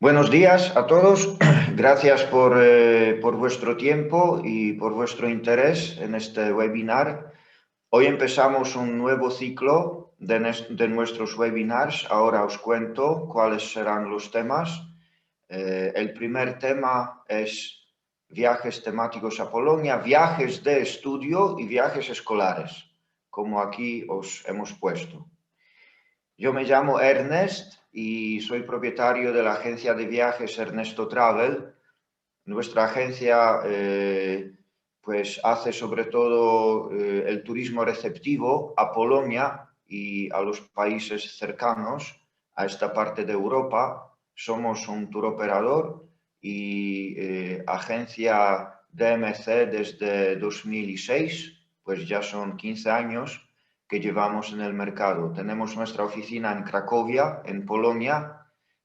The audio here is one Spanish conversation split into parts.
Buenos días a todos. Gracias por vuestro tiempo y por vuestro interés en este webinar. Hoy empezamos un nuevo ciclo de nuestros webinars. Ahora os cuento cuáles serán los temas. El primer tema es viajes temáticos a Polonia, viajes de estudio y viajes escolares, como aquí os hemos puesto. Yo me llamo Ernest y soy propietario de la agencia de viajes Ernesto Travel. Nuestra agencia pues hace sobre todo el turismo receptivo a Polonia y a los países cercanos a esta parte de Europa. Somos un tour operador y agencia DMC desde 2006, pues ya son 15 años que llevamos en el mercado. Tenemos nuestra oficina en Cracovia, en Polonia,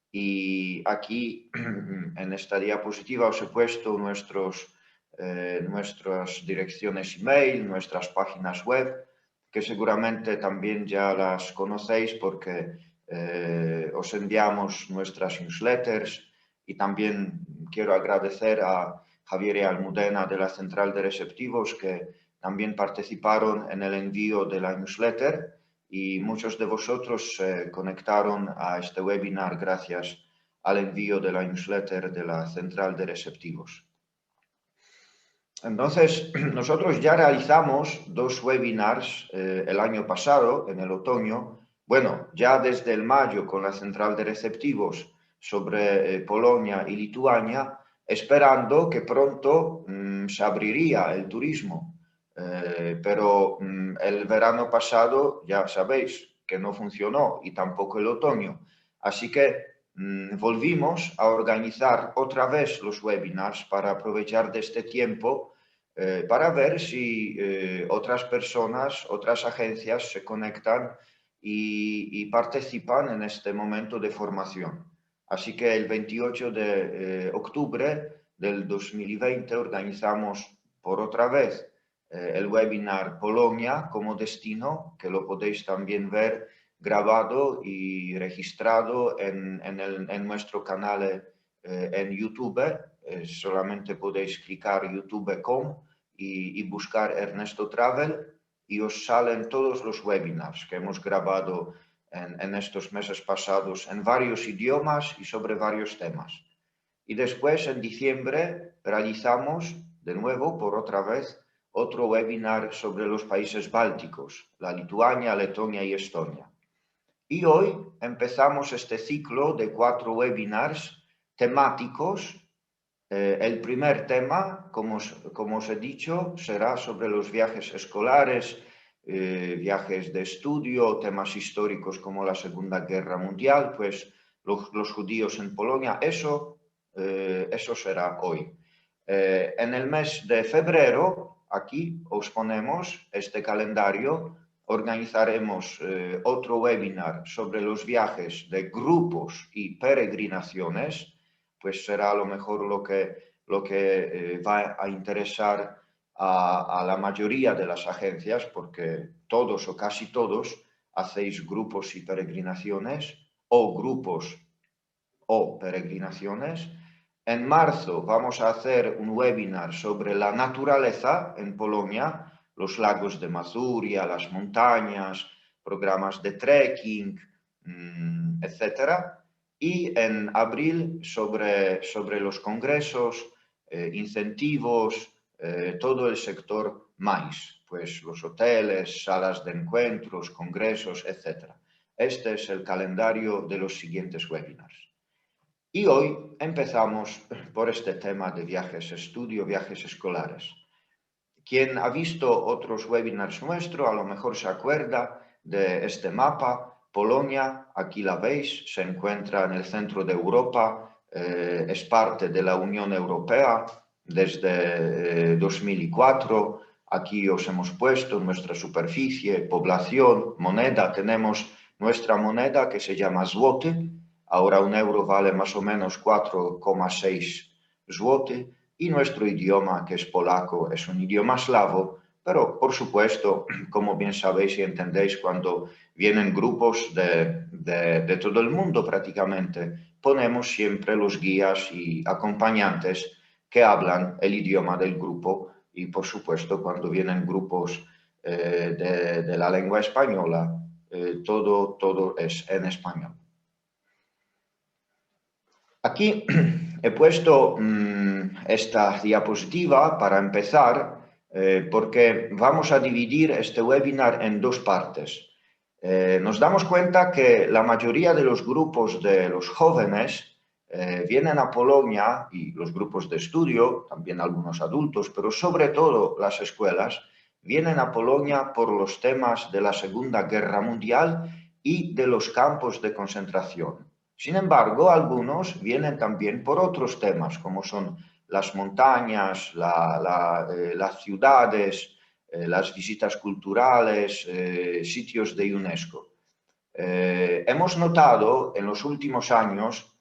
y aquí en esta diapositiva os he puesto nuestras direcciones email, nuestras páginas web, que seguramente también ya las conocéis porque os enviamos nuestras newsletters, y también quiero agradecer a Javier y Almudena de la Central de Receptivos que también participaron en el envío de la newsletter, y muchos de vosotros se conectaron a este webinar gracias al envío de la newsletter de la Central de Receptivos. Entonces, nosotros ya realizamos dos webinars el año pasado, en el otoño, bueno, ya desde el mayo con la Central de Receptivos sobre Polonia y Lituania, esperando que pronto se abriría el turismo. Pero el verano pasado ya sabéis que no funcionó, y tampoco el otoño. Así que volvimos a organizar otra vez los webinars para aprovechar de este tiempo para ver si otras personas, otras agencias se conectan y participan en este momento de formación. Así que el 28 de octubre del 2020 organizamos por otra vez el webinar Polonia como destino, que lo podéis también ver grabado y registrado en nuestro canal en YouTube. Solamente podéis clicar youtube.com y buscar Ernesto Travel, y os salen todos los webinars que hemos grabado en estos meses pasados en varios idiomas y sobre varios temas. Y después, en diciembre, realizamos de nuevo, por otra vez, otro webinar sobre los países bálticos, la Lituania, Letonia y Estonia. Y hoy empezamos este ciclo de 4 webinars temáticos. El primer tema, como os he dicho, será sobre los viajes escolares, viajes de estudio, temas históricos como la Segunda Guerra Mundial, pues los judíos en Polonia, eso será hoy. En el mes de febrero, aquí os ponemos este calendario, organizaremos otro webinar sobre los viajes de grupos y peregrinaciones. Pues será a lo mejor lo que va a interesar a la mayoría de las agencias, porque todos o casi todos hacéis grupos y peregrinaciones, o grupos o peregrinaciones. En marzo vamos a hacer un webinar sobre la naturaleza en Polonia, los lagos de Mazuria, las montañas, programas de trekking, etc. Y en abril sobre los congresos, incentivos, todo el sector MAIS, pues los hoteles, salas de encuentros, congresos, etc. Este es el calendario de los siguientes webinars. Y hoy empezamos por este tema de viajes estudio, viajes escolares. Quien ha visto otros webinars nuestros, a lo mejor se acuerda de este mapa. Polonia, aquí la veis, se encuentra en el centro de Europa, es parte de la Unión Europea desde 2004. Aquí os hemos puesto nuestra superficie, población, moneda. Tenemos nuestra moneda que se llama złoty. Ahora un euro vale más o menos 4,6 złoty. Y nuestro idioma, que es polaco, es un idioma eslavo, pero por supuesto, como bien sabéis y entendéis, cuando vienen grupos de todo el mundo prácticamente, ponemos siempre los guías y acompañantes que hablan el idioma del grupo y, por supuesto, cuando vienen grupos de la lengua española, todo es en español. Aquí he puesto esta diapositiva para empezar porque vamos a dividir este webinar en dos partes. Nos damos cuenta que la mayoría de los grupos de los jóvenes vienen a Polonia, y los grupos de estudio, también algunos adultos, pero sobre todo las escuelas, vienen a Polonia por los temas de la Segunda Guerra Mundial y de los campos de concentración. Sin embargo, algunos vienen también por otros temas, como son las montañas, las ciudades, las visitas culturales, sitios de UNESCO. Hemos notado en los últimos años,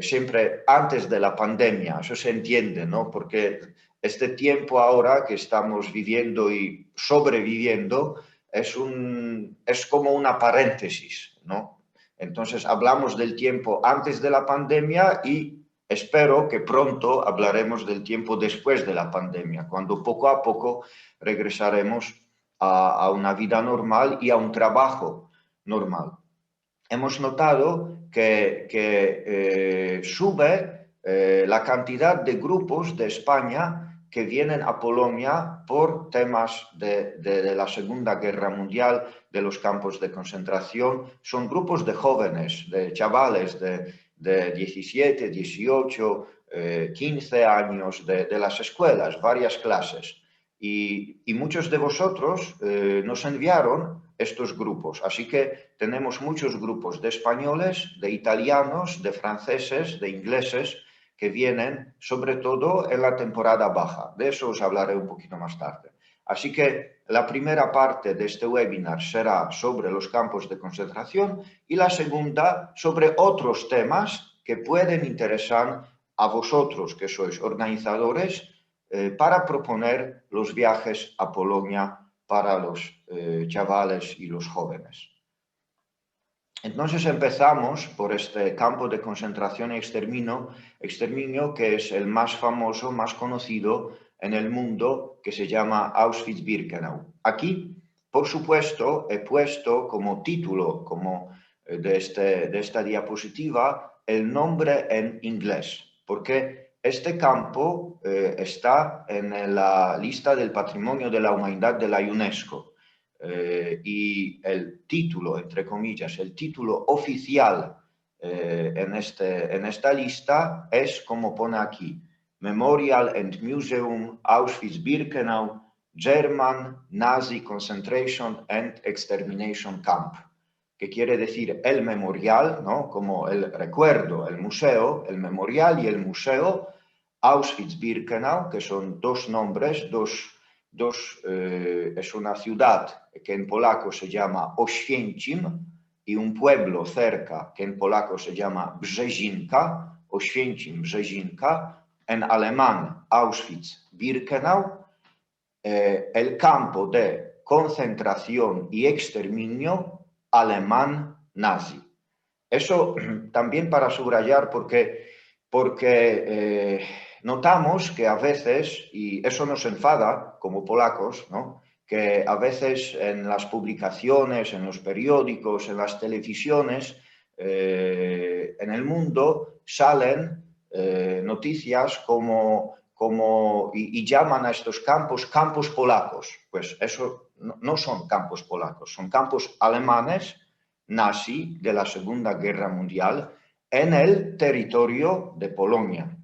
siempre antes de la pandemia, eso se entiende, ¿no? Porque este tiempo ahora que estamos viviendo y sobreviviendo es como una paréntesis, ¿no? Entonces hablamos del tiempo antes de la pandemia y espero que pronto hablaremos del tiempo después de la pandemia, cuando poco a poco regresaremos a una vida normal y a un trabajo normal. Hemos notado que sube la cantidad de grupos de España que vienen a Polonia por temas de la Segunda Guerra Mundial, de los campos de concentración. Son grupos de jóvenes, de chavales de 17, 18, 15 años de las escuelas, varias clases. Y muchos de vosotros nos enviaron estos grupos. Así que tenemos muchos grupos de españoles, de italianos, de franceses, de ingleses, que vienen sobre todo en la temporada baja. De eso os hablaré un poquito más tarde. Así que la primera parte de este webinar será sobre los campos de concentración y la segunda sobre otros temas que pueden interesar a vosotros, que sois organizadores, para proponer los viajes a Polonia para los chavales y los jóvenes. Entonces empezamos por este campo de concentración y exterminio que es el más famoso, más conocido en el mundo, que se llama Auschwitz-Birkenau. Aquí, por supuesto, he puesto como título de esta diapositiva el nombre en inglés, porque este campo está en la lista del Patrimonio de la Humanidad de la UNESCO. Y el título, entre comillas, el título oficial en esta lista es como pone aquí: Memorial and Museum Auschwitz-Birkenau, German Nazi Concentration and Extermination Camp, que quiere decir el memorial, ¿no? Como el recuerdo, el museo, el memorial y el museo Auschwitz-Birkenau, que son dos nombres, es una ciudad que en polaco se llama Oświęcim y un pueblo cerca que en polaco se llama Brzezinka, Oświęcim, Brzezinka, en alemán Auschwitz-Birkenau, el campo de concentración y exterminio alemán nazi. Eso también para subrayar porque notamos que a veces, y eso nos enfada como polacos, ¿no? Que a veces en las publicaciones, en los periódicos, en las televisiones, en el mundo salen noticias y llaman a estos campos polacos. Pues eso no son campos polacos, son campos alemanes nazi de la Segunda Guerra Mundial en el territorio de Polonia.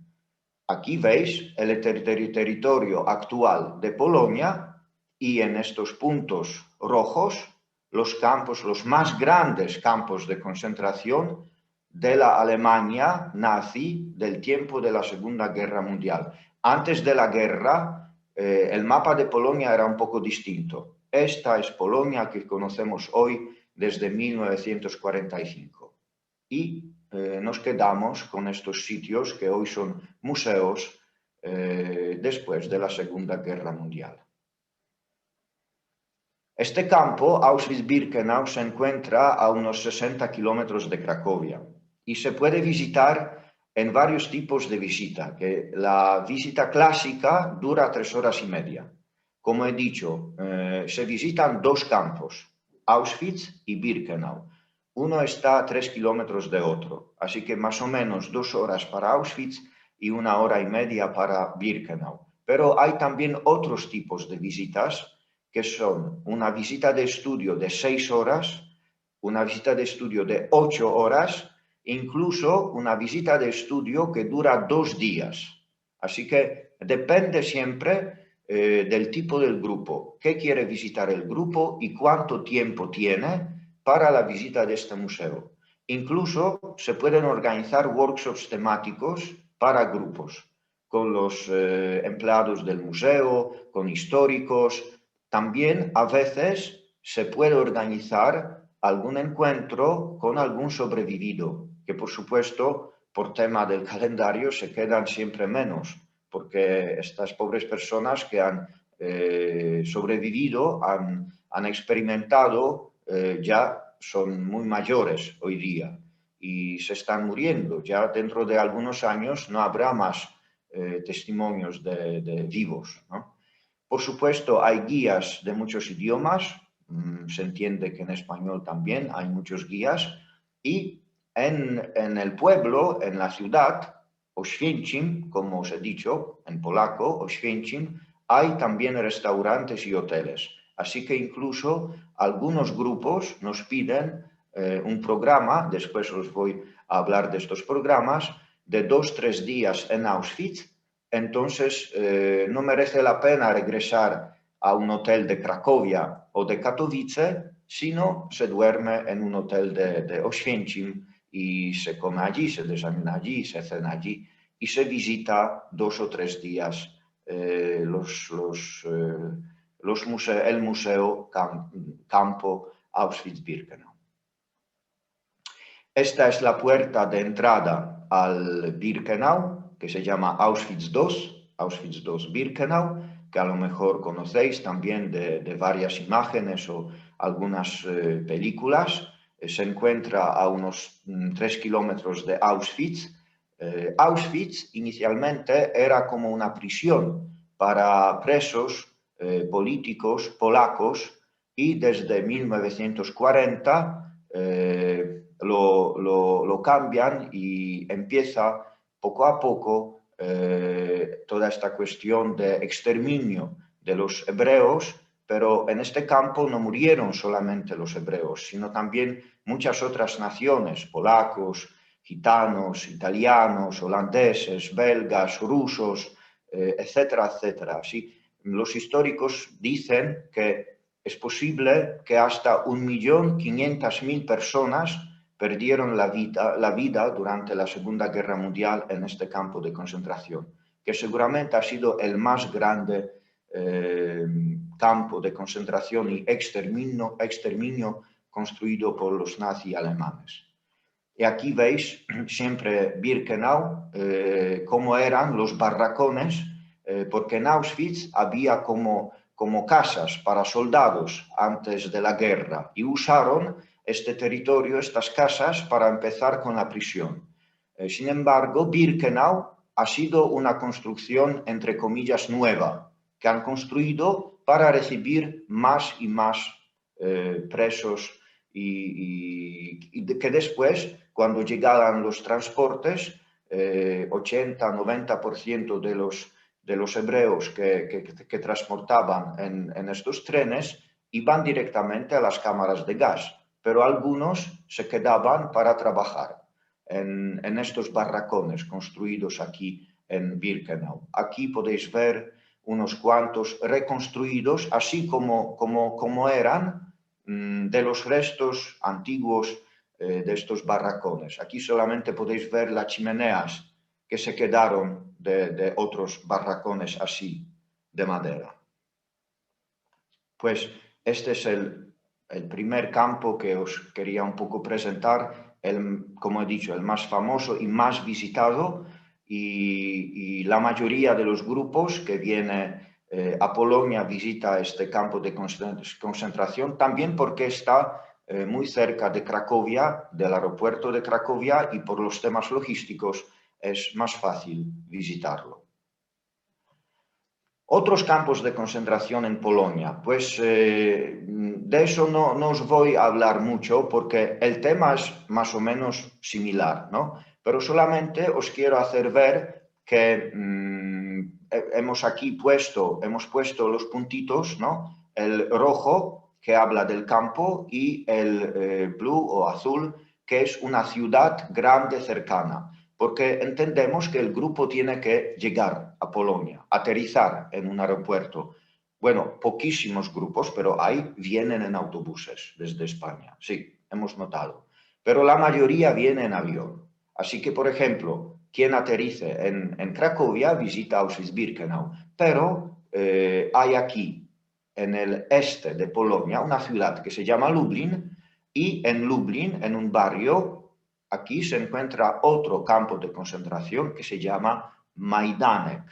Aquí veis el territorio actual de Polonia y en estos puntos rojos los más grandes campos de concentración de la Alemania nazi del tiempo de la Segunda Guerra Mundial. Antes de la guerra, el mapa de Polonia era un poco distinto. Esta es Polonia que conocemos hoy desde 1945. Y nos quedamos con estos sitios que hoy son museos después de la Segunda Guerra Mundial. Este campo, Auschwitz-Birkenau, se encuentra a unos 60 kilómetros de Cracovia y se puede visitar en varios tipos de visita, que la visita clásica dura 3 horas y media. Como he dicho, se visitan dos campos, Auschwitz y Birkenau. Uno está a 3 kilómetros de otro, así que más o menos 2 horas para Auschwitz y 1 hora y media para Birkenau. Pero hay también otros tipos de visitas, que son una visita de estudio de 6 horas, una visita de estudio de 8 horas, incluso una visita de estudio que dura 2 días. Así que depende siempre del tipo del grupo, qué quiere visitar el grupo y cuánto tiempo tiene para la visita de este museo. Incluso se pueden organizar workshops temáticos para grupos, con los empleados del museo, con históricos. También a veces se puede organizar algún encuentro con algún sobrevivido, que por supuesto, por tema del calendario, se quedan siempre menos, porque estas pobres personas que han sobrevivido, han experimentado, ya son muy mayores hoy día y se están muriendo. Ya dentro de algunos años no habrá más testimonios de vivos, ¿no? Por supuesto, hay guías de muchos idiomas, se entiende que en español también hay muchos guías, y en el pueblo, en la ciudad, Oświęcim, como os he dicho, en polaco, Oświęcim, hay también restaurantes y hoteles. Así que incluso algunos grupos nos piden un programa, después os voy a hablar de estos programas, de 2-3 días en Auschwitz. Entonces, no merece la pena regresar a un hotel de Cracovia o de Katowice, sino se duerme en un hotel de Oświęcim y se come allí, se desayuna allí, se cena allí y se visita 2 o 3 días el museo campo Auschwitz-Birkenau. Esta es la puerta de entrada al Birkenau, que se llama Auschwitz II Birkenau, que a lo mejor conocéis también de varias imágenes o algunas películas. Se encuentra a unos 3 kilómetros de Auschwitz. Auschwitz inicialmente era como una prisión para presos políticos polacos y desde 1940 lo cambian y empieza poco a poco toda esta cuestión de exterminio de los hebreos, pero en este campo no murieron solamente los hebreos, sino también muchas otras naciones, polacos, gitanos, italianos, holandeses, belgas, rusos, etcétera, etcétera. Así, los históricos dicen que es posible que hasta 1.500.000 personas perdieron la vida durante la Segunda Guerra Mundial en este campo de concentración, que seguramente ha sido el más grande campo de concentración y exterminio construido por los nazis alemanes. Y aquí veis siempre Birkenau, cómo eran los barracones, porque en Auschwitz había como casas para soldados antes de la guerra y usaron este territorio, estas casas, para empezar con la prisión. Sin embargo, Birkenau ha sido una construcción, entre comillas, nueva, que han construido para recibir más y más presos y que después, cuando llegaban los transportes, 80-90% de los hebreos que transportaban en estos trenes iban directamente a las cámaras de gas, pero algunos se quedaban para trabajar en estos barracones construidos aquí en Birkenau. Aquí podéis ver unos cuantos reconstruidos, así como eran, de los restos antiguos de estos barracones. Aquí solamente podéis ver las chimeneas que se quedaron de otros barracones así, de madera. Pues este es el primer campo que os quería un poco presentar, como he dicho, el más famoso y más visitado, y la mayoría de los grupos que viene a Polonia visita este campo de concentración, también porque está muy cerca de Cracovia, del aeropuerto de Cracovia, y por los temas logísticos es más fácil visitarlo. Otros campos de concentración en Polonia, pues de eso no os voy a hablar mucho porque el tema es más o menos similar, ¿no? Pero solamente os quiero hacer ver que hemos puesto los puntitos, ¿no? El rojo que habla del campo y el blue o azul que es una ciudad grande cercana, porque entendemos que el grupo tiene que llegar a Polonia, aterrizar en un aeropuerto. Bueno, poquísimos grupos, pero vienen en autobuses desde España, sí, hemos notado. Pero la mayoría viene en avión. Así que, por ejemplo, quien aterrice en Cracovia visita Auschwitz-Birkenau, pero hay aquí, en el este de Polonia, una ciudad que se llama Lublin, y en Lublin, en un barrio, aquí se encuentra otro campo de concentración que se llama Majdanek,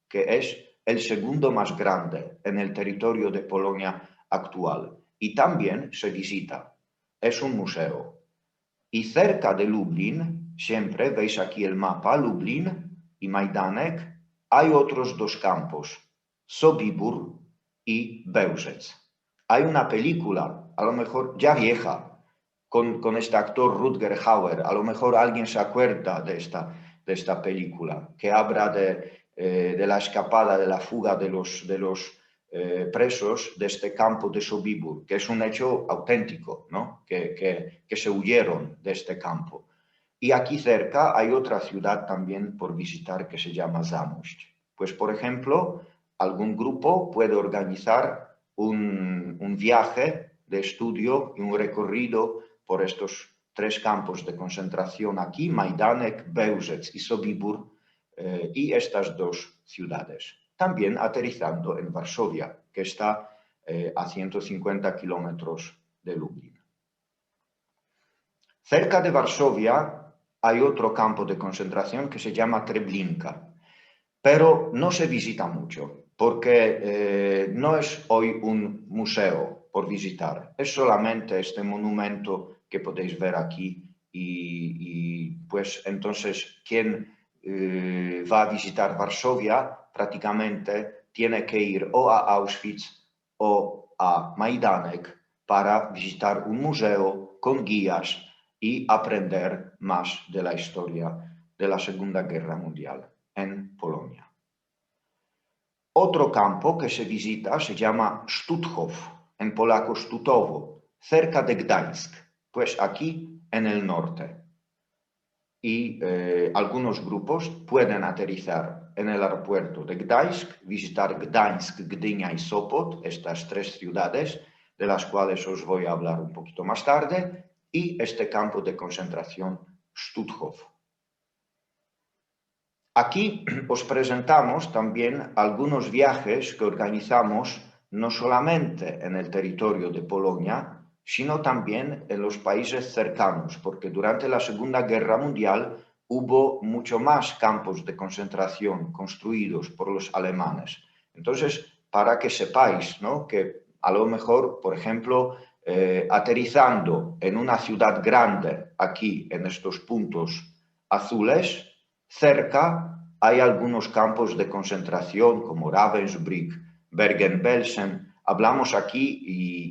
que es el segundo más grande en el territorio de Polonia actual. Y también se visita. Es un museo. Y cerca de Lublin, siempre veis aquí el mapa, Lublin y Majdanek, hay otros dos campos, Sobibór y Bełżec. Hay una película, a lo mejor ya vieja, con este actor Rutger Hauer. A lo mejor alguien se acuerda de esta película, que habla de la escapada, de la fuga de los presos de este campo de Sobibór, que es un hecho auténtico, ¿no? que se huyeron de este campo. Y aquí cerca hay otra ciudad también por visitar que se llama Zamość. Pues, por ejemplo, algún grupo puede organizar un viaje de estudio y un recorrido por estos tres campos de concentración aquí, Majdanek, Bełżec y Sobibór, y estas dos ciudades. También aterrizando en Varsovia, que está a 150 kilómetros de Lublin. Cerca de Varsovia hay otro campo de concentración que se llama Treblinka, pero no se visita mucho porque no es hoy un museo por visitar, es solamente este monumento que podéis ver aquí y pues entonces quien va a visitar Varsovia prácticamente tiene que ir o a Auschwitz o a Majdanek para visitar un museo con guías y aprender más de la historia de la Segunda Guerra Mundial en Polonia. Otro campo que se visita se llama Stutthof, en polaco Stutowo, cerca de Gdańsk, pues aquí en el norte. Y algunos grupos pueden aterrizar en el aeropuerto de Gdańsk, visitar Gdańsk, Gdynia y Sopot, estas tres ciudades, de las cuales os voy a hablar un poquito más tarde, y este campo de concentración Stutthof. Aquí os presentamos también algunos viajes que organizamos no solamente en el territorio de Polonia, sino también en los países cercanos, porque durante la Segunda Guerra Mundial hubo mucho más campos de concentración construidos por los alemanes. Entonces, para que sepáis, ¿no?, que a lo mejor, por ejemplo, aterrizando en una ciudad grande aquí en estos puntos azules, cerca hay algunos campos de concentración como Ravensbrück, Bergen-Belsen. Hablamos aquí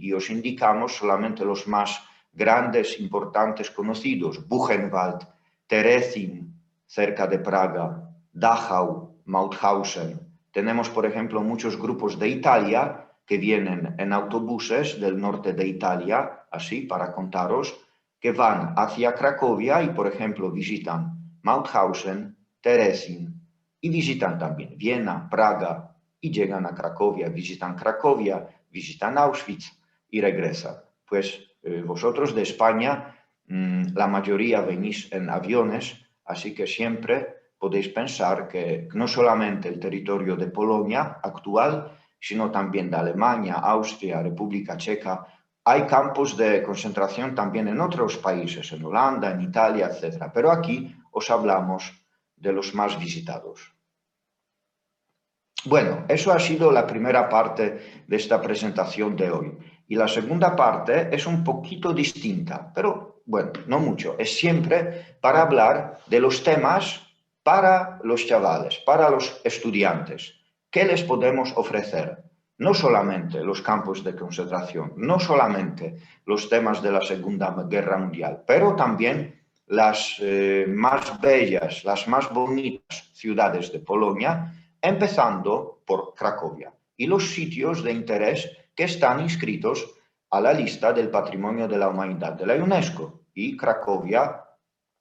y os indicamos solamente los más grandes, importantes, conocidos. Buchenwald, Terezin, cerca de Praga, Dachau, Mauthausen. Tenemos, por ejemplo, muchos grupos de Italia que vienen en autobuses del norte de Italia, así para contaros, que van hacia Cracovia y, por ejemplo, visitan Mauthausen, Terezin, y visitan también Viena, Praga, y llegan a Cracovia, visitan Auschwitz y regresan. Pues vosotros de España, la mayoría venís en aviones, así que siempre podéis pensar que no solamente el territorio de Polonia actual, sino también de Alemania, Austria, República Checa, hay campos de concentración también en otros países, en Holanda, en Italia, etc. Pero aquí os hablamos de los más visitados. Bueno, eso ha sido la primera parte de esta presentación de hoy. Y la segunda parte es un poquito distinta, pero bueno, no mucho. Es siempre para hablar de los temas para los chavales, para los estudiantes. ¿Qué les podemos ofrecer? No solamente los campos de concentración, no solamente los temas de la Segunda Guerra Mundial, pero también las más bellas, las más bonitas ciudades de Polonia, empezando por Cracovia, y los sitios de interés que están inscritos a la lista del Patrimonio de la Humanidad de la UNESCO. Y Cracovia,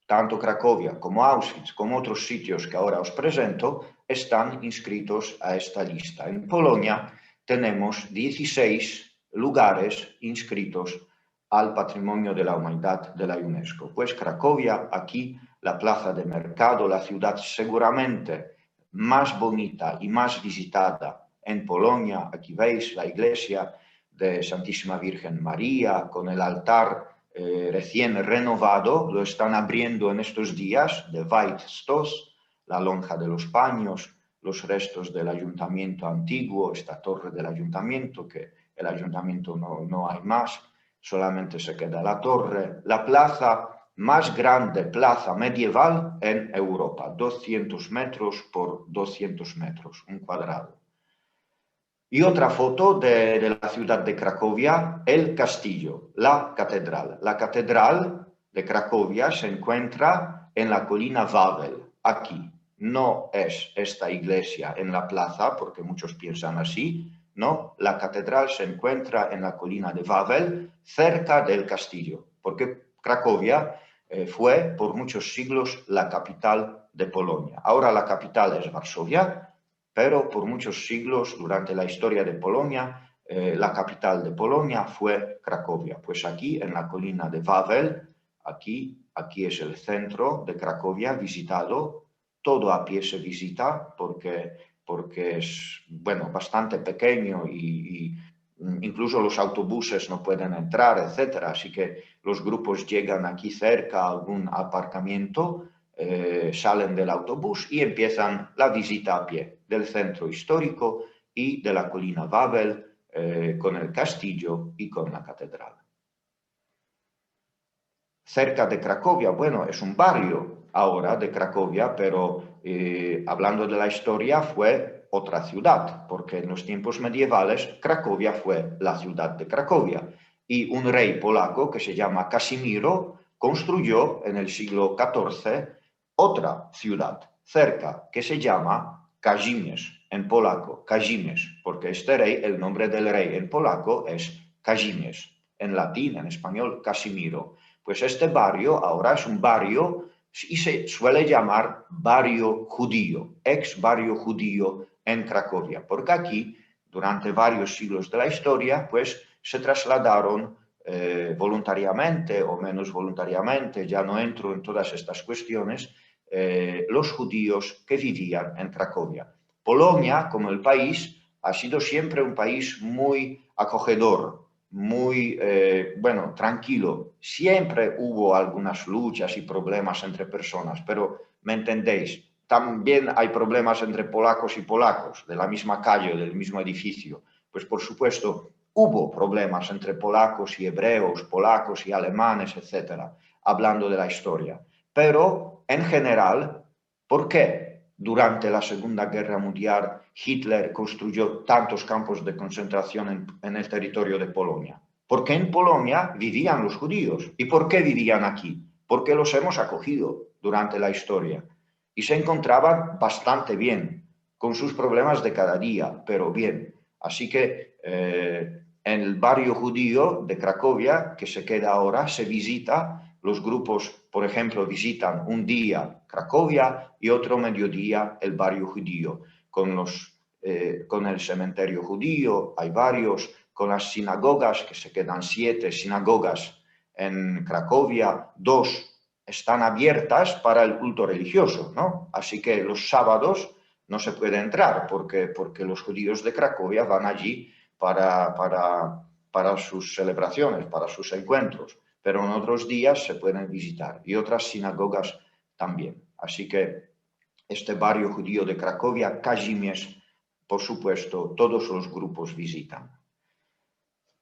tanto Cracovia como Auschwitz, como otros sitios que ahora os presento, están inscritos a esta lista. En Polonia tenemos 16 lugares inscritos al Patrimonio de la Humanidad de la UNESCO. Pues Cracovia, aquí la plaza de mercado, la ciudad seguramente más bonita y más visitada en Polonia. Aquí veis la iglesia de Santísima Virgen María con el altar recién renovado, lo están abriendo en estos días, de White Stos, la lonja de los paños, los restos del ayuntamiento antiguo, esta torre del ayuntamiento, que el ayuntamiento no hay más, solamente se queda la torre, la plaza más grande plaza medieval en Europa, 200 metros por 200 metros, un cuadrado. Y otra foto de la ciudad de Cracovia, el castillo, la catedral. La catedral de Cracovia se encuentra en la colina Wawel, aquí. No es esta iglesia en la plaza, porque muchos piensan así, no, la catedral se encuentra en la colina de Wawel, cerca del castillo, porque Cracovia fue por muchos siglos la capital de Polonia. Ahora la capital es Varsovia, pero por muchos siglos durante la historia de Polonia, la capital de Polonia fue Cracovia. Pues aquí en la colina de Wawel, aquí es el centro de Cracovia visitado, todo a pie se visita porque es bueno, bastante pequeño y incluso los autobuses no pueden entrar, etc. Así que los grupos llegan aquí cerca a algún aparcamiento, salen del autobús y empiezan la visita a pie del centro histórico y de la colina Wawel, con el castillo y con la catedral. Cerca de Cracovia, bueno, es un barrio ahora de Cracovia, pero hablando de la historia fue otra ciudad, porque en los tiempos medievales Cracovia fue la ciudad de Cracovia y un rey polaco que se llama Casimiro construyó en el siglo XIV otra ciudad cerca que se llama Kazimierz, en polaco, Kazimierz, porque este rey, el nombre del rey en polaco es Kazimierz, en latín, en español, Casimiro. Pues este barrio ahora es un barrio y se suele llamar barrio judío, ex barrio judío en Cracovia, porque aquí, durante varios siglos de la historia, pues se trasladaron voluntariamente o menos voluntariamente, ya no entro en todas estas cuestiones, los judíos que vivían en Cracovia. Polonia, como el país, ha sido siempre un país muy acogedor, muy, bueno, tranquilo. Siempre hubo algunas luchas y problemas entre personas, pero me entendéis, también hay problemas entre polacos y polacos, de la misma calle, del mismo edificio. Pues por supuesto, hubo problemas entre polacos y hebreos, polacos y alemanes, etcétera, hablando de la historia. Pero, en general, ¿por qué durante la Segunda Guerra Mundial Hitler construyó tantos campos de concentración en el territorio de Polonia? Porque en Polonia vivían los judíos. ¿Y por qué vivían aquí? Porque los hemos acogido durante la historia. Y se encontraban bastante bien, con sus problemas de cada día, pero bien. Así que en el barrio judío de Cracovia, que se queda ahora, se visita, los grupos, por ejemplo, visitan un día Cracovia y otro mediodía el barrio judío, con el cementerio judío, hay varios, con las sinagogas, que se quedan 7 sinagogas en Cracovia, 2 están abiertas para el culto religioso, ¿no? Así que los sábados no se puede entrar porque los judíos de Cracovia van allí para sus celebraciones, para sus encuentros, pero en otros días se pueden visitar y otras sinagogas también. Así que este barrio judío de Cracovia, Kazimierz, por supuesto, todos los grupos visitan.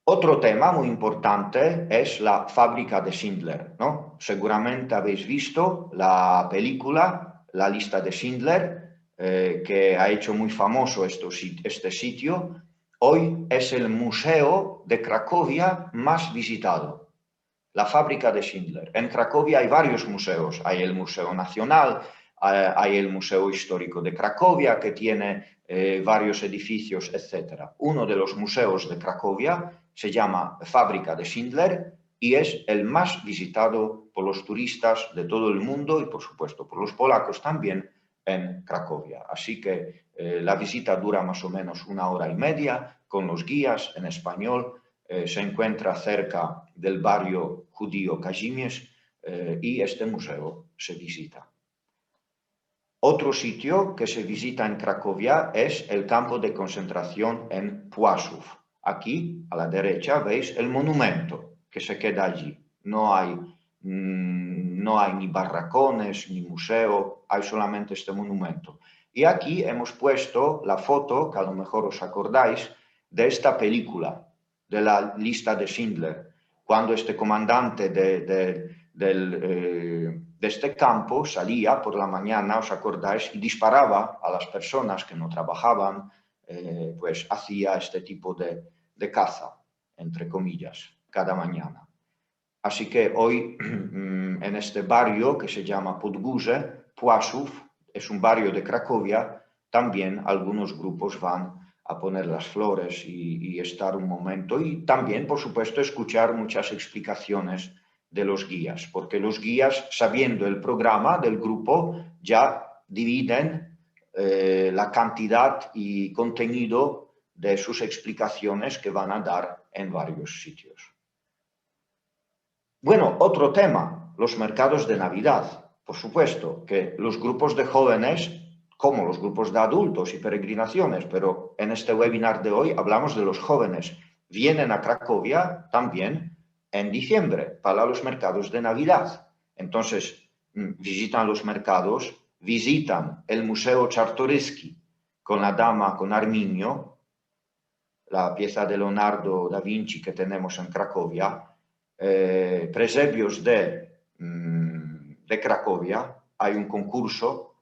Otro tema muy importante es la fábrica de Schindler, ¿no? Seguramente habéis visto la película La lista de Schindler, que ha hecho muy famoso este sitio. Hoy es el museo de Cracovia más visitado, la fábrica de Schindler. En Cracovia hay varios museos. Hay el Museo Nacional, hay el Museo Histórico de Cracovia, que tiene varios edificios, etc. Uno de los museos de Cracovia se llama Fábrica de Schindler y es el más visitado por los turistas de todo el mundo y, por supuesto, por los polacos también en Cracovia. Así que la visita dura más o menos 1 hora y media con los guías en español. Se encuentra cerca del barrio judío Kazimierz y este museo se visita. Otro sitio que se visita en Cracovia es el campo de concentración en Płaszów. Aquí, a la derecha, veis el monumento que se queda allí. No hay ni barracones, ni museo, hay solamente este monumento. Y aquí hemos puesto la foto, que a lo mejor os acordáis, de esta película, de la lista de Schindler, cuando este comandante de este campo salía por la mañana, ¿os acordáis? Y disparaba a las personas que no trabajaban, pues hacía este tipo de caza, entre comillas, cada mañana. Así que hoy en este barrio que se llama Podgórze, Płaszów, es un barrio de Cracovia, también algunos grupos van a poner las flores y estar un momento y también, por supuesto, escuchar muchas explicaciones de los guías, porque los guías, sabiendo el programa del grupo, ya dividen la cantidad y contenido de sus explicaciones que van a dar en varios sitios. Bueno, otro tema, los mercados de Navidad. Por supuesto que los grupos de jóvenes, como los grupos de adultos y peregrinaciones, pero en este webinar de hoy hablamos de los jóvenes, vienen a Cracovia también en diciembre para los mercados de Navidad. Entonces, visitan los mercados, visitan el Museo Czartoryski con la dama, con Arminio, la pieza de Leonardo da Vinci que tenemos en Cracovia, presepios de Cracovia. Hay un concurso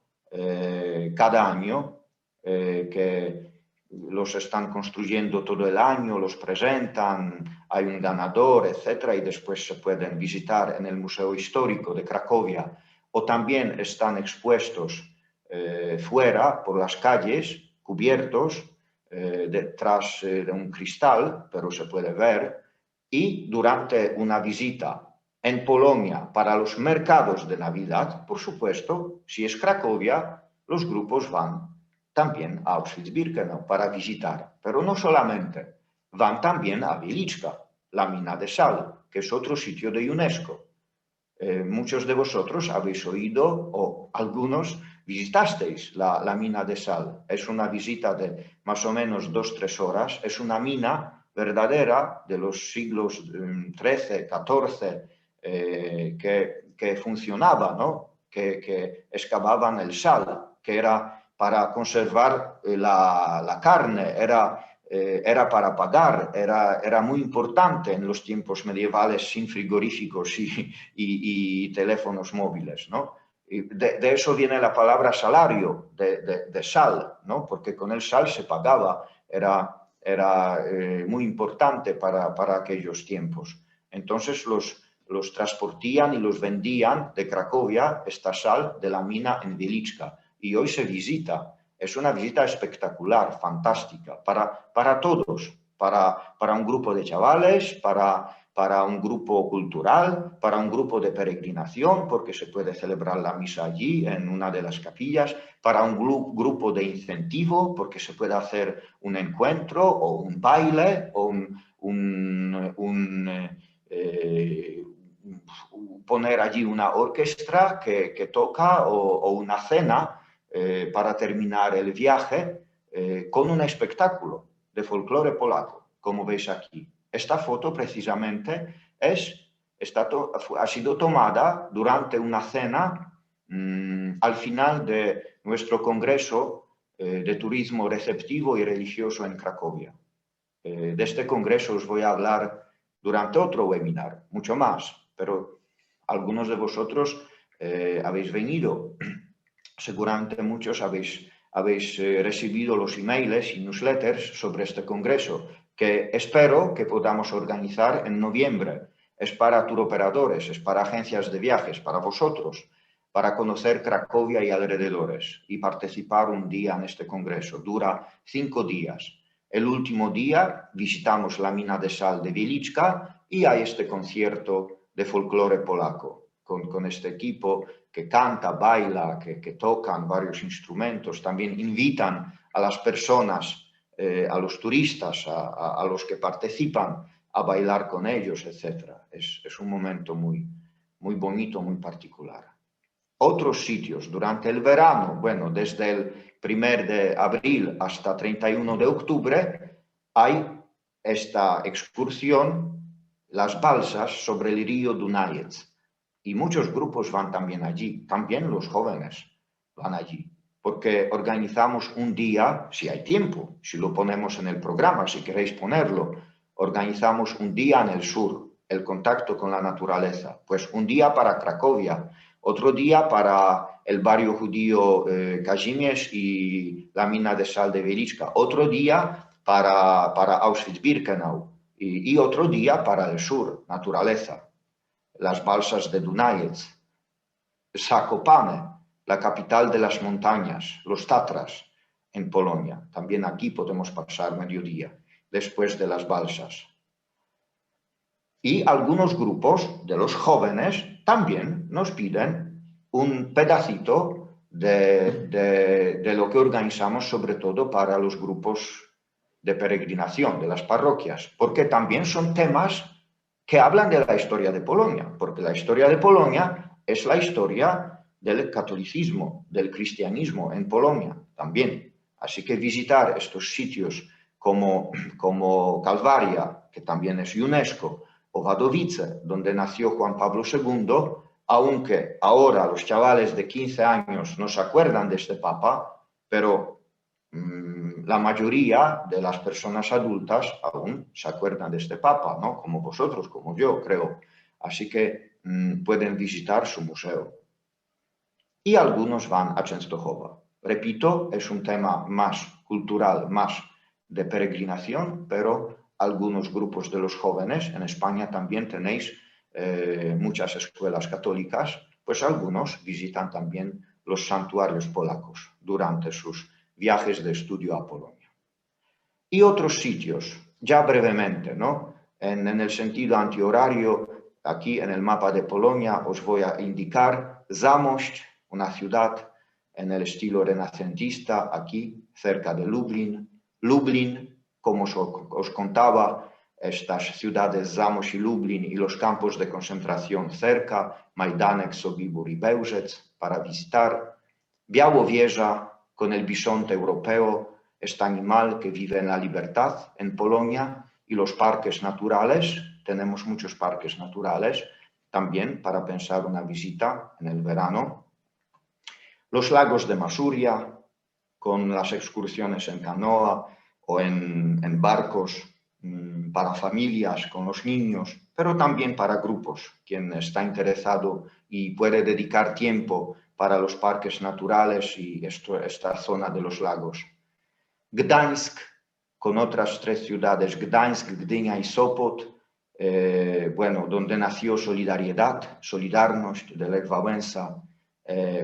cada año que los están construyendo todo el año, los presentan, hay un ganador, etc. Y después se pueden visitar en el Museo Histórico de Cracovia o también están expuestos fuera por las calles, cubiertos, detrás de un cristal, pero se puede ver. Y durante una visita en Polonia para los mercados de Navidad, por supuesto, si es Cracovia, los grupos van también a Auschwitz-Birkenau para visitar. Pero no solamente, van también a Wieliczka, la mina de sal, que es otro sitio de UNESCO. Muchos de vosotros habéis oído o algunos visitasteis la mina de sal. Es una visita de más o menos 2-3 horas. Es una mina verdadera de los siglos XIII, XIV, que funcionaba, ¿no? Que excavaban el sal, que era para conservar la carne, era para pagar, era muy importante en los tiempos medievales sin frigoríficos y teléfonos móviles, ¿no? Y de eso viene la palabra salario, de sal, ¿no? Porque con el sal se pagaba, era muy importante para aquellos tiempos. Entonces los transportían y los vendían de Cracovia, esta sal de la mina en Wieliczka. Y hoy se visita. Es una visita espectacular, fantástica, para todos, para un grupo de chavales, para un grupo cultural, para un grupo de peregrinación, porque se puede celebrar la misa allí, en una de las capillas, para un grupo de incentivo, porque se puede hacer un encuentro o un baile o poner allí una orquesta que toca o una cena para terminar el viaje con un espectáculo de folclore polaco, como veis aquí. Esta foto precisamente ha sido tomada durante una cena al final de nuestro congreso de turismo receptivo y religioso en Cracovia. De este congreso os voy a hablar durante otro webinar, mucho más, pero algunos de vosotros habéis venido. Seguramente muchos habéis recibido los emails y newsletters sobre este congreso, que espero que podamos organizar en noviembre. Es para turoperadores, es para agencias de viajes, para vosotros, para conocer Cracovia y alrededores y participar un día en este congreso. Dura 5 días. El último día visitamos la mina de sal de Wieliczka y hay este concierto de folclore polaco con este equipo que canta, baila, que tocan varios instrumentos. También invitan a las personas, a los turistas, a los que participan, a bailar con ellos, etc. Es un momento muy bonito, muy particular. Otros sitios durante el verano, bueno, desde el 1 de abril hasta 31 de octubre, hay esta excursión, las balsas sobre el río Dunajec. Y muchos grupos van también allí, también los jóvenes van allí, porque organizamos un día, si hay tiempo, si lo ponemos en el programa, si queréis ponerlo, organizamos un día en el sur, el contacto con la naturaleza, pues un día para Cracovia, otro día para el barrio judío Kazimierz y la mina de sal de Wieliczka, otro día para Auschwitz-Birkenau y otro día para el sur, naturaleza. Las balsas de Dunajec, Zakopane, la capital de las montañas, los Tatras en Polonia. También aquí podemos pasar mediodía después de las balsas. Y algunos grupos de los jóvenes también nos piden un pedacito de lo que organizamos, sobre todo para los grupos de peregrinación de las parroquias, porque también son temas que hablan de la historia de Polonia, porque la historia de Polonia es la historia del catolicismo, del cristianismo en Polonia también. Así que visitar estos sitios como Calvaria, que también es UNESCO, o Wadowice, donde nació Juan Pablo II, aunque ahora los chavales de 15 años no se acuerdan de este papa, pero la mayoría de las personas adultas aún se acuerdan de este papa, ¿no? Como vosotros, como yo, creo. Así que pueden visitar su museo. Y algunos van a Częstochowa. Repito, es un tema más cultural, más de peregrinación, pero algunos grupos de los jóvenes, en España también tenéis muchas escuelas católicas, pues algunos visitan también los santuarios polacos durante sus viajes de estudio a Polonia. Y otros sitios, ya brevemente, ¿no? En el sentido antihorario, aquí en el mapa de Polonia os voy a indicar Zamość, una ciudad en el estilo renacentista, aquí cerca de Lublin. Lublin, como os contaba, estas ciudades Zamość y Lublin y los campos de concentración cerca, Majdanek, Sobibór y Bełżec, para visitar. Białowieża, con el bisonte europeo, este animal que vive en la libertad en Polonia, y los parques naturales. Tenemos muchos parques naturales también para pensar una visita en el verano. Los lagos de Masuria, con las excursiones en canoa o en barcos para familias con los niños, pero también para grupos. Quien está interesado y puede dedicar tiempo para los parques naturales y esta zona de los lagos. Gdańsk, con otras 3 ciudades, Gdańsk, Gdynia y Sopot, bueno, donde nació Solidarność de Lech Wałęsa,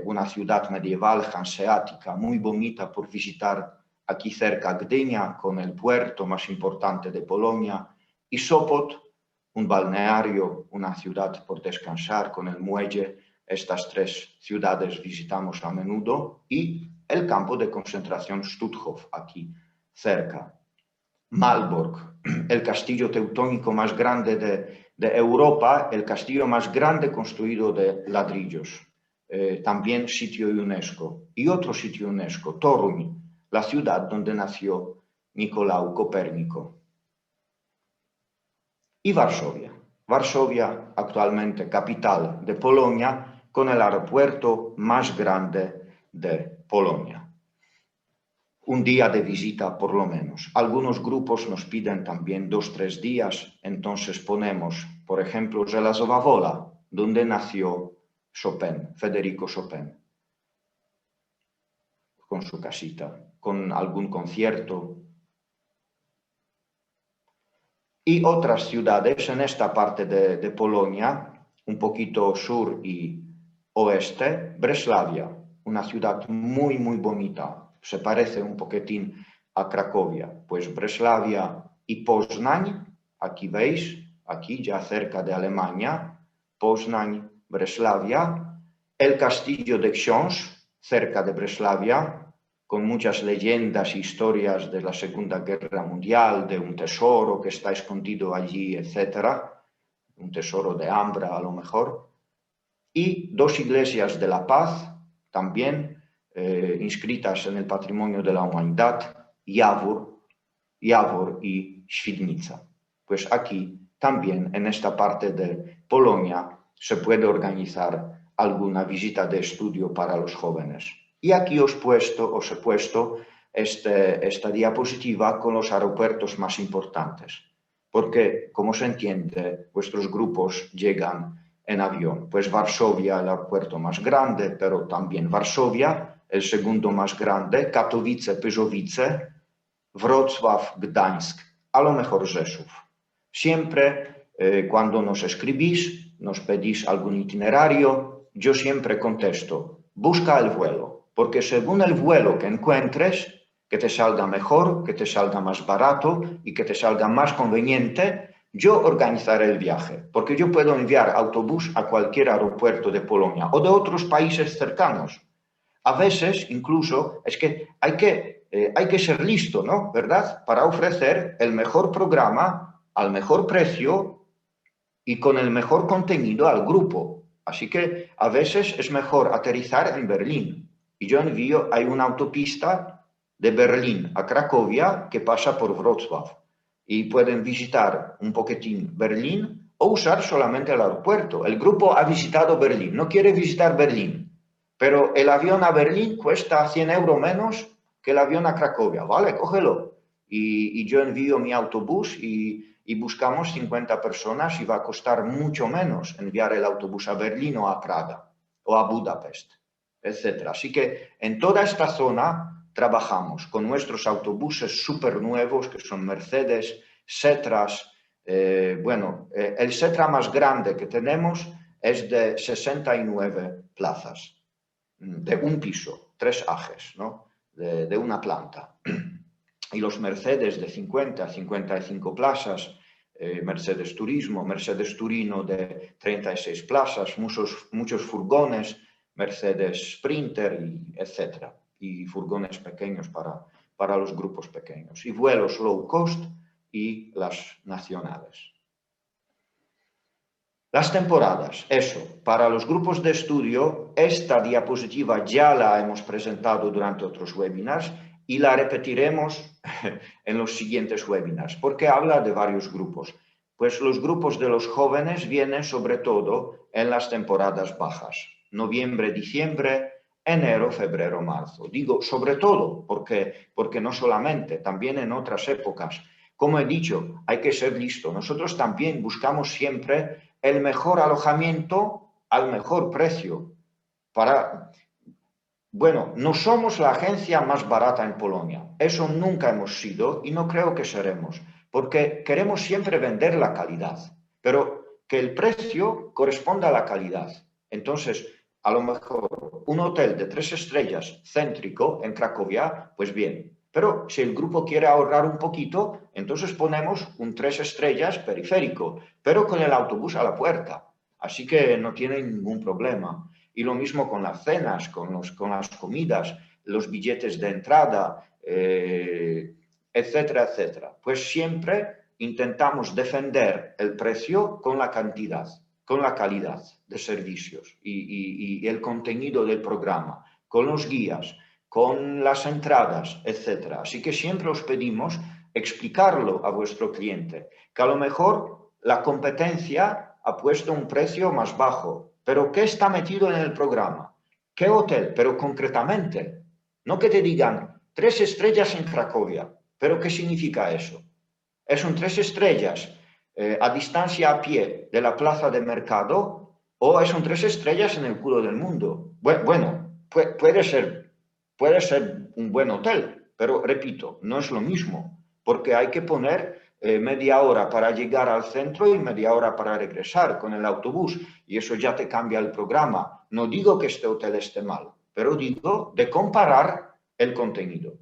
una ciudad medieval hanseática muy bonita por visitar aquí cerca, Gdynia, con el puerto más importante de Polonia, y Sopot, un balneario, una ciudad por descansar con el muelle. Estas 3 ciudades visitamos a menudo, y el campo de concentración Stutthof, aquí cerca. Malbork, el castillo teutónico más grande de Europa, el castillo más grande construido de ladrillos. También sitio UNESCO. Y otro sitio UNESCO, Toruń, la ciudad donde nació Nicolau Copérnico. Y Varsovia. Varsovia, actualmente capital de Polonia, con el aeropuerto más grande de Polonia. un día de visita por lo menos. Algunos grupos nos piden también 2 o 3 días, entonces ponemos, por ejemplo, Żelazowa Wola, donde nació Chopin, Federico Chopin, con su casita, con algún concierto. Y otras ciudades en esta parte de Polonia, un poquito sur y oeste, Breslavia, una ciudad muy, muy bonita. Se parece un poquitín a Cracovia. Pues Breslavia y Poznań, aquí veis, aquí ya cerca de Alemania, Poznań, Breslavia, el castillo de Książ, cerca de Breslavia, con muchas leyendas e historias de la Segunda Guerra Mundial, de un tesoro que está escondido allí, etc. Un tesoro de Ambra, a lo mejor. Y 2 iglesias de la paz, también inscritas en el Patrimonio de la Humanidad, Jawór y Świdnica. Pues aquí, también en esta parte de Polonia, se puede organizar alguna visita de estudio para los jóvenes. Y aquí os he puesto esta diapositiva con los aeropuertos más importantes, porque, como se entiende, vuestros grupos llegan en avión. Pues Varsovia, el aeropuerto más grande, pero también Varsovia, el segundo más grande, Katowice, Pyszowice, Wrocław, Gdańsk, a lo mejor Rzeszów. Siempre cuando nos escribís, nos pedís algún itinerario, yo siempre contesto, busca el vuelo. Porque según el vuelo que encuentres, que te salga mejor, que te salga más barato y que te salga más conveniente, yo organizaré el viaje. Porque yo puedo enviar autobús a cualquier aeropuerto de Polonia o de otros países cercanos. A veces, incluso, es que hay que ser listo, ¿no? ¿Verdad? Para ofrecer el mejor programa al mejor precio y con el mejor contenido al grupo. Así que a veces es mejor aterrizar en Berlín. Y yo envío, hay una autopista de Berlín a Cracovia que pasa por Wrocław. Y pueden visitar un poquitín Berlín o usar solamente el aeropuerto. El grupo ha visitado Berlín, no quiere visitar Berlín, pero el avión a Berlín cuesta 100 € menos que el avión a Cracovia. Vale, cógelo. Y yo envío mi autobús y buscamos 50 personas y va a costar mucho menos enviar el autobús a Berlín o a Praga o a Budapest, etc. Así que en toda esta zona trabajamos con nuestros autobuses súper nuevos, que son Mercedes, Setras. El Setra más grande que tenemos es de 69 plazas, de un piso, 3 ajes, ¿no? de una planta. Y los Mercedes de 50 a 55 plazas, Mercedes Turismo, Mercedes Turino de 36 plazas, muchos furgones, Mercedes Sprinter, etc. Y furgones pequeños para los grupos pequeños. Y vuelos low cost y las nacionales. Las temporadas, eso, para los grupos de estudio, esta diapositiva ya la hemos presentado durante otros webinars y la repetiremos en los siguientes webinars, porque habla de varios grupos. Pues los grupos de los jóvenes vienen sobre todo en las temporadas bajas, noviembre, diciembre, enero, febrero, marzo. Digo sobre todo porque no solamente, también en otras épocas. Como he dicho, hay que ser listo. Nosotros también buscamos siempre el mejor alojamiento al mejor precio. No somos la agencia más barata en Polonia. Eso nunca hemos sido y no creo que seremos, porque queremos siempre vender la calidad, pero que el precio corresponda a la calidad. Entonces, a lo mejor un hotel de 3 estrellas céntrico en Cracovia, pues bien. Pero si el grupo quiere ahorrar un poquito, entonces ponemos un 3 estrellas periférico, pero con el autobús a la puerta. Así que no tiene ningún problema. Y lo mismo con las cenas, con las comidas, los billetes de entrada, etcétera, etcétera. Pues siempre intentamos defender el precio con la cantidad, con la calidad de servicios y el contenido del programa, con los guías, con las entradas, etc. Así que siempre os pedimos explicarlo a vuestro cliente, que a lo mejor la competencia ha puesto un precio más bajo, pero ¿qué está metido en el programa? ¿Qué hotel? Pero concretamente, no que te digan 3 estrellas en Cracovia. ¿Pero qué significa eso? ¿Es un 3 estrellas a distancia a pie de la plaza de mercado o es un 3 estrellas en el culo del mundo? Bueno, puede ser un buen hotel, pero repito, no es lo mismo, porque hay que poner media hora para llegar al centro y media hora para regresar con el autobús, y eso ya te cambia el programa. No digo que este hotel esté mal, pero digo de comparar el contenido.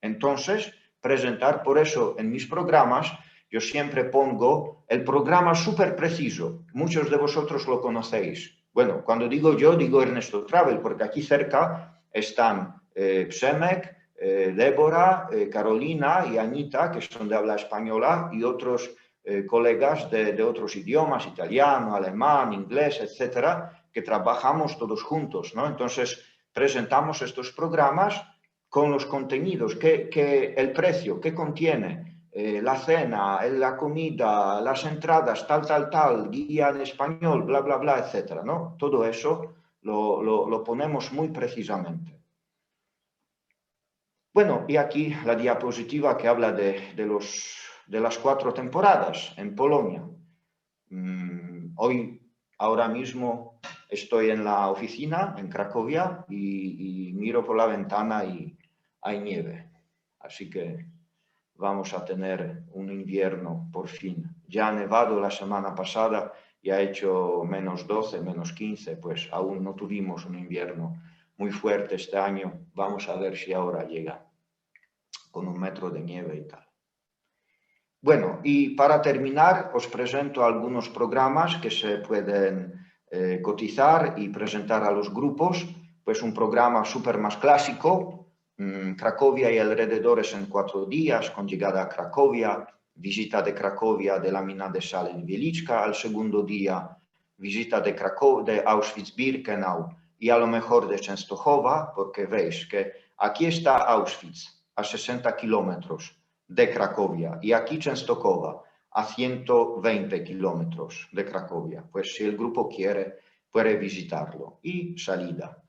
Entonces, presentar, por eso en mis programas, yo siempre pongo el programa súper preciso. Muchos de vosotros lo conocéis. Bueno, cuando digo yo, digo Ernesto Travel, porque aquí cerca están Psemek, Débora, Carolina y Anita, que son de habla española, y otros colegas de otros idiomas, italiano, alemán, inglés, etcétera, que trabajamos todos juntos, ¿no? Entonces, presentamos estos programas con los contenidos, el precio, qué contiene, la cena, la comida, las entradas, tal, guía en español, bla, bla, bla, etcétera, ¿no? Todo eso lo ponemos muy precisamente. Bueno, y aquí la diapositiva que habla de las 4 temporadas en Polonia. Ahora mismo estoy en la oficina en Cracovia y miro por la ventana y hay nieve. Así que vamos a tener un invierno por fin. Ya ha nevado la semana pasada y ha hecho -12, -15, pues aún no tuvimos un invierno muy fuerte este año. Vamos a ver si ahora llega con 1 metro de nieve y tal. Bueno, y para terminar os presento algunos programas que se pueden cotizar y presentar a los grupos. Pues un programa súper más clásico, Cracovia y alrededores en 4 días, con llegada a Cracovia, visita de Cracovia de la mina de sal en Wieliczka al segundo día, visita de Auschwitz-Birkenau y a lo mejor de Częstochowa, porque veis que aquí está Auschwitz, a 60 kilómetros de Cracovia, y aquí Częstochowa, a 120 kilómetros de Cracovia. Pues si el grupo quiere, puede visitarlo. Y salida.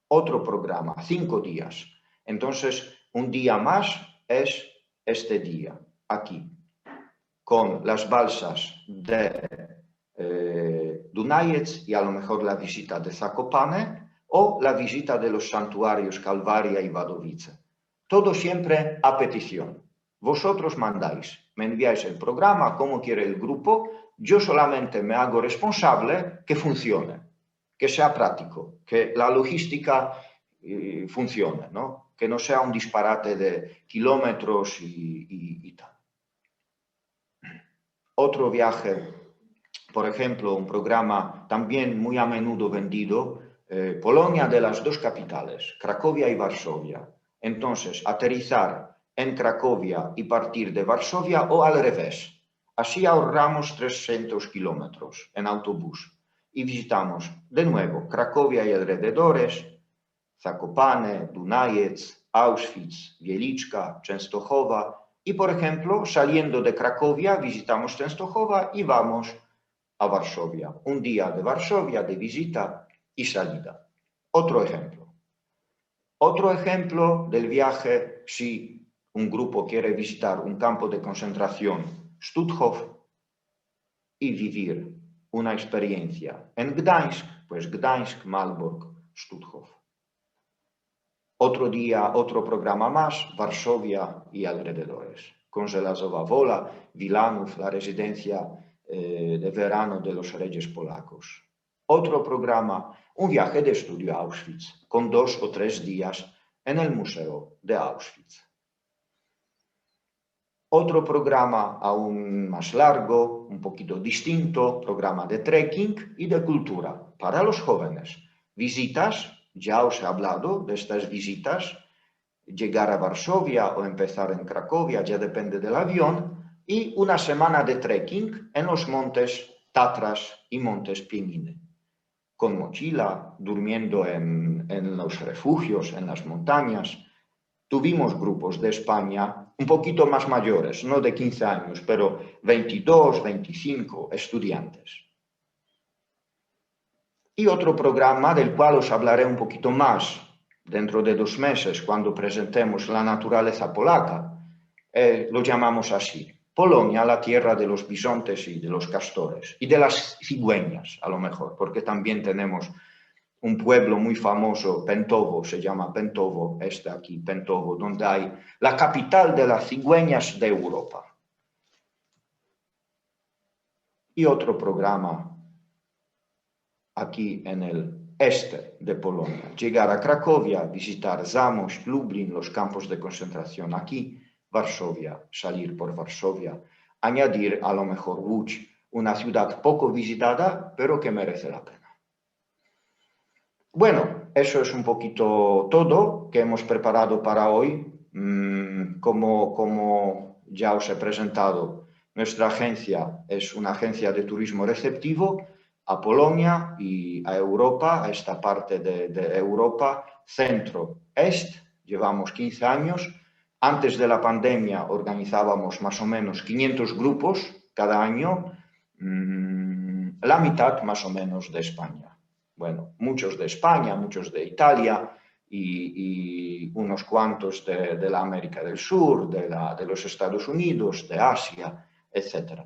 Otro programa, 5 días. Entonces, un día más es este día, aquí, con las balsas de Dunajec y a lo mejor la visita de Zakopane o la visita de los santuarios Calvaria y Wadowice. Todo siempre a petición. Vosotros mandáis, me enviáis el programa, cómo quiere el grupo, yo solamente me hago responsable que funcione, que sea práctico, que la logística funcione, ¿no? Que no sea un disparate de kilómetros y tal. Otro viaje, por ejemplo, un programa también muy a menudo vendido, Polonia de las 2 capitales, Cracovia y Varsovia. Entonces, aterrizar en Cracovia y partir de Varsovia o al revés. Así ahorramos 300 kilómetros en autobús y visitamos de nuevo Cracovia y alrededores, Zakopane, Dunajec, Auschwitz, Wieliczka, Częstochowa y, por ejemplo, saliendo de Cracovia visitamos Częstochowa y vamos a Varsovia. Un día de Varsovia de visita y salida. Otro ejemplo. Otro ejemplo del viaje, si un grupo quiere visitar un campo de concentración, Stutthof, y vivir una experiencia en Gdańsk, pues Gdańsk, Malbork, Stutthof. Otro día, otro programa más, Varsovia y alrededores. Con Żelazowa Wola, Wilanów, la residencia de verano de los Reyes Polacos. Otro programa, un viaje de estudio a Auschwitz, con 2 o 3 días en el Museo de Auschwitz. Otro programa aún más largo, un poquito distinto, programa de trekking y de cultura para los jóvenes. Visitas, ya os he hablado de estas visitas, llegar a Varsovia o empezar en Cracovia, ya depende del avión, y una semana de trekking en los montes Tatras y montes Pieminy. Con mochila, durmiendo en los refugios, en las montañas. Tuvimos grupos de España un poquito más mayores, no de 15 años, pero 22, 25 estudiantes. Y otro programa del cual os hablaré un poquito más, dentro de 2 meses, cuando presentemos la naturaleza polaca, lo llamamos así. Polonia, la tierra de los bisontes y de los castores, y de las cigüeñas, a lo mejor, porque también tenemos un pueblo muy famoso, Pentovo, se llama Pentovo, aquí, Pentovo, donde hay la capital de las cigüeñas de Europa. Y otro programa aquí en el este de Polonia. Llegar a Cracovia, visitar Zamość, Lublin, los campos de concentración aquí, Varsovia, salir por Varsovia, añadir a lo mejor Łódź, una ciudad poco visitada, pero que merece la pena. Bueno, eso es un poquito todo que hemos preparado para hoy. Como ya os he presentado, nuestra agencia es una agencia de turismo receptivo a Polonia y a Europa, a esta parte de Europa, centro-este. Llevamos 15 años. Antes de la pandemia organizábamos más o menos 500 grupos cada año, la mitad más o menos de España. Bueno, muchos de España, muchos de Italia y unos cuantos de la América del Sur, de los Estados Unidos, de Asia, etc.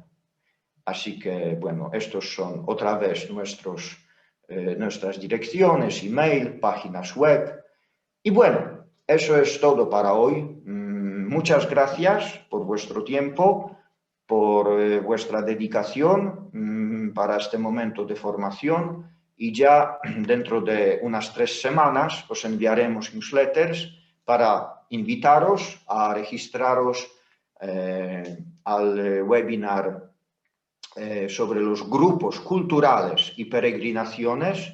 Así que, bueno, estos son otra vez nuestras direcciones, email, páginas web. Y bueno, eso es todo para hoy. Muchas gracias por vuestro tiempo, por vuestra dedicación para este momento de formación. Y ya dentro de unas 3 semanas os enviaremos newsletters para invitaros a registraros al webinar sobre los grupos culturales y peregrinaciones,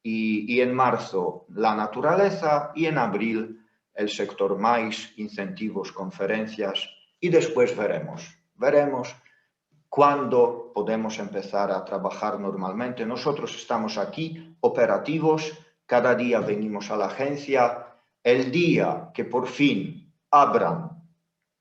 y en marzo la naturaleza, y en abril el sector maíz, incentivos, conferencias, y después veremos cuándo podemos empezar a trabajar normalmente. Nosotros estamos aquí operativos, cada día venimos a la agencia. El día que por fin abran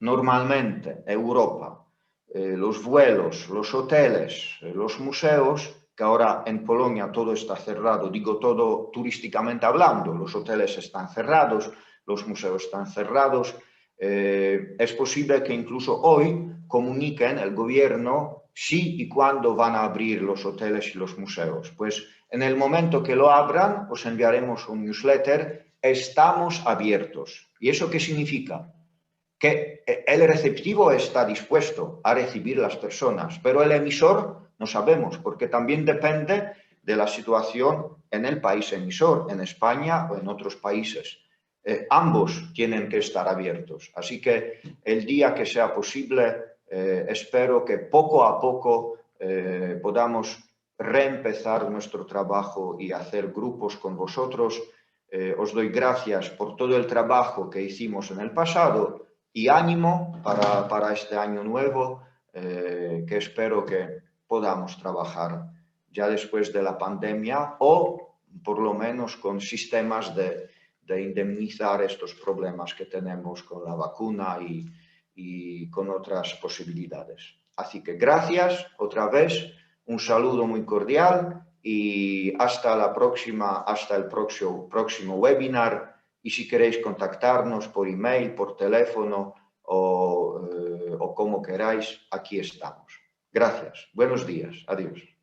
normalmente Europa, los vuelos, los hoteles, los museos, que ahora en Polonia todo está cerrado, digo todo turísticamente hablando, los hoteles están cerrados, los museos están cerrados, es posible que incluso hoy comuniquen el gobierno si y cuándo van a abrir los hoteles y los museos. Pues en el momento que lo abran, os enviaremos un newsletter, estamos abiertos. ¿Y eso qué significa? Que el receptivo está dispuesto a recibir las personas, pero el emisor no sabemos, porque también depende de la situación en el país emisor, en España o en otros países. Ambos tienen que estar abiertos. Así que el día que sea posible, espero que poco a poco podamos reempezar nuestro trabajo y hacer grupos con vosotros. Os doy gracias por todo el trabajo que hicimos en el pasado y ánimo para este año nuevo, que espero que podamos trabajar ya después de la pandemia, o por lo menos con sistemas de indemnizar estos problemas que tenemos con la vacuna y con otras posibilidades. Así que gracias otra vez, un saludo muy cordial y hasta la próxima, hasta el próximo webinar. Y si queréis contactarnos por email, por teléfono o como queráis, aquí estamos. Gracias. Buenos días. Adiós.